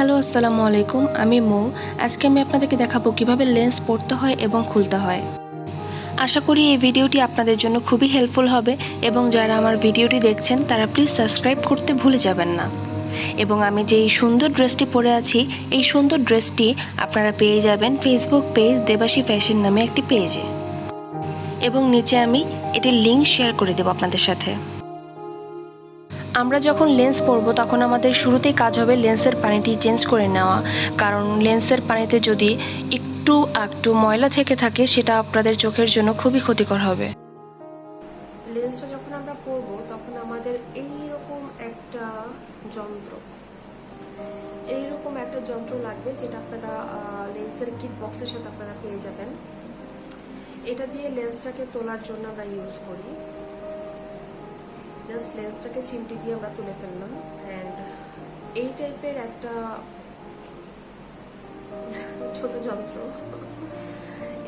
Hello আসসালামু আলাইকুম, আমি মৌ। আজকে আমি আপনাদেরকে দেখাবো কিভাবে লেন্স পড়তে হয় এবং খুলতে হয়। আশা করি এই ভিডিওটি আপনাদের জন্য খুবই হেল্পফুল হবে এবং যারা আমার ভিডিওটি দেখছেন তারা প্লিজ সাবস্ক্রাইব করতে ভুলে যাবেন না। এবং আমি যেই সুন্দর ড্রেসটি পরে আছি, এই সুন্দর ড্রেসটি আপনারা পেয়ে যাবেন ফেসবুক পেজ দেবাশী ফ্যাশন নামে একটি পেজে, এবং নিচে আমি এটির লিঙ্ক শেয়ার করে দেবো আপনাদের সাথে। আমরা যখন লেন্স পরবো তখন আমাদের শুরুতেই কাজ হবে লেন্সের পানিটি চেঞ্জ করে নেওয়া, কারণ লেন্সের পানিতে যদি একটু ময়লা থেকে থাকে সেটা আপনাদের চোখের জন্য খুবই ক্ষতিকর হবে। লেন্সটা যখন আমরা পরবো তখন আমাদের এইরকম একটা যন্ত্র লাগবে, যেটা আপনারা লেন্সের কিট বক্সের সাথে আপনারা পেয়ে যাবেন। এটা দিয়ে লেন্সটাকে তোলার জন্য আমরা ইউজ করি। জাস্ট লেন্সটাকে চিমটি দিয়ে আমরা তুলে ফেললাম। অ্যান্ড এই টাইপের একটা ছোট যন্ত্র,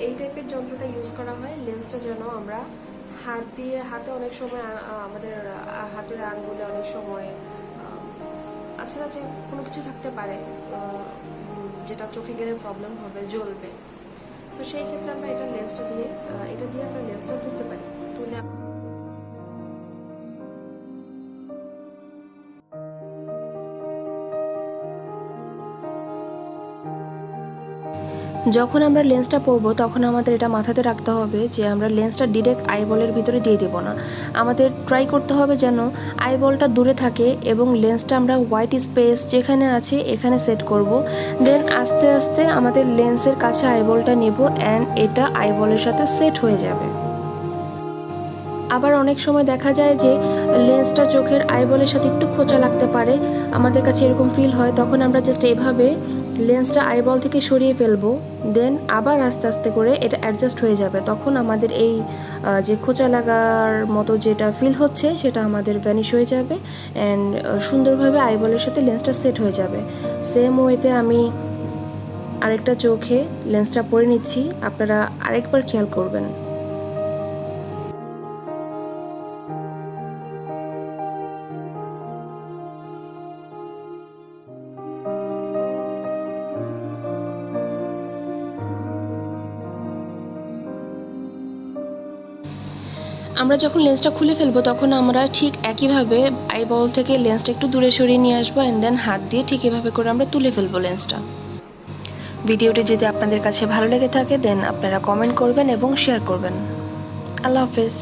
এই টাইপের যন্ত্রটা ইউজ করা হয় লেন্সটা যেন আমরা হাতে অনেক সময় আমাদের হাতের আঙ্গুলে অনেক সময় যে কোনো কিছু থাকতে পারে যেটা চোখে গেলে প্রবলেম হবে, জ্বলবে। তো সেই ক্ষেত্রে আমরা এটা দিয়ে আমরা লেন্সটা তুলতে পারি। তুলে যখন আমরা লেন্সটা পরবো তখন আমাদের এটা মাথাতে রাখতে হবে যে আমরা লেন্সটা ডিরেক্ট আইবলের ভিতরে দিয়ে দেবো না। আমাদের ট্রাই করতে হবে যেন আইবলটা দূরে থাকে এবং লেন্সটা আমরা হোয়াইট স্পেস যেখানে আছে এখানে সেট করব। দেন আস্তে আস্তে আমাদের লেন্সের কাছে আইবলটা নেব অ্যান্ড এটা আইবলের সাথে সেট হয়ে যাবে। আবার অনেক সময় দেখা যায় যে লেন্সটা চোখের আইবলের সাথে একটু খোঁচা লাগতে পারে, আমাদের কাছে এরকম ফিল হয়। তখন আমরা জাস্ট এইভাবে লেন্সটা আইবল থেকে সরিয়ে ফেলবো, দেন আবার আস্তে আস্তে করে এটা অ্যাডজাস্ট হয়ে যাবে। তখন আমাদের এই যে খোঁচা লাগার মতো যেটা ফিল হচ্ছে সেটা আমাদের ভ্যানিশ হয়ে যাবে অ্যান্ড সুন্দরভাবে আইবলের সাথে লেন্সটা সেট হয়ে যাবে। সেম ওয়েতে আমি আরেকটা চোখে লেন্সটা পরে নিচ্ছি, আপনারা আরেকবার খেয়াল করবেন। আমরা যখন লেন্সটা খুলে ফেলবো তখন আমরা ঠিক একইভাবে আইবল থেকে লেন্সটা একটু দূরে সরিয়ে নিয়ে আসবো অ্যান্ড দেন হাত দিয়ে ঠিক এভাবে করে আমরা তুলে ফেলবো লেন্সটা। ভিডিওটি যদি আপনাদের কাছে ভালো লেগে থাকে দেন আপনারা কমেন্ট করবেন এবং শেয়ার করবেন। আল্লাহ হাফেজ।